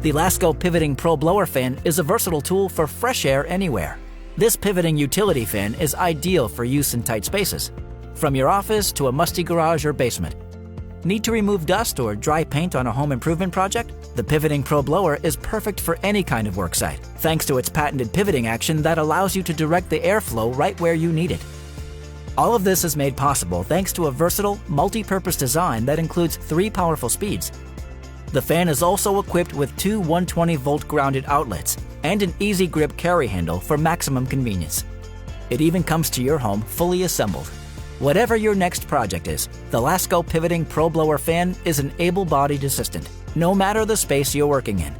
The Lasko Pivoting Pro Blower Fan is a versatile tool for fresh air anywhere. This pivoting utility fan is ideal for use in tight spaces, from your office to a musty garage or basement. Need to remove dust or dry paint on a home improvement project? The Pivoting Pro Blower is perfect for any kind of work site, thanks to its patented pivoting action that allows you to direct the airflow right where you need it. All of this is made possible thanks to a versatile, multi-purpose design that includes 3 powerful speeds. The fan is also equipped with 2 120-volt grounded outlets and an easy grip carry handle for maximum convenience. It even comes to your home fully assembled. Whatever your next project is, the Lasko Pivoting Pro Blower Fan is an able-bodied assistant, no matter the space you're working in.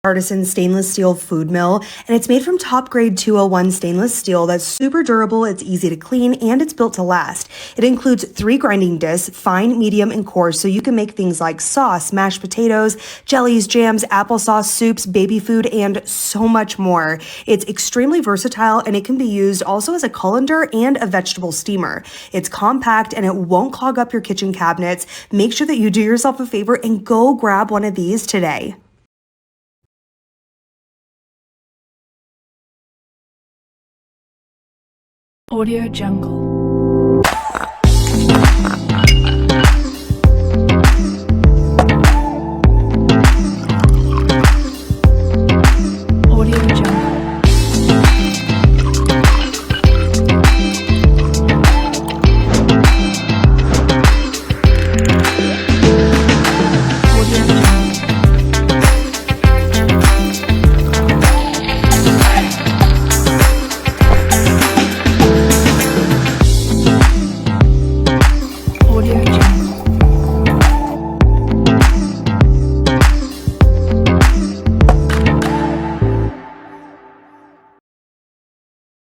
Artisan stainless steel food mill, and it's made from top grade 201 stainless steel that's super durable, it's easy to clean, and it's built to last. It includes 3 grinding discs, fine, medium, and coarse, so you can make things like sauce, mashed potatoes, jellies, jams, applesauce, soups, baby food, and so much more. It's extremely versatile, and it can be used also as a colander and a vegetable steamer. It's compact and it won't clog up your kitchen cabinets. Make sure that you do yourself a favor and go grab one of these today. Audio Jungle.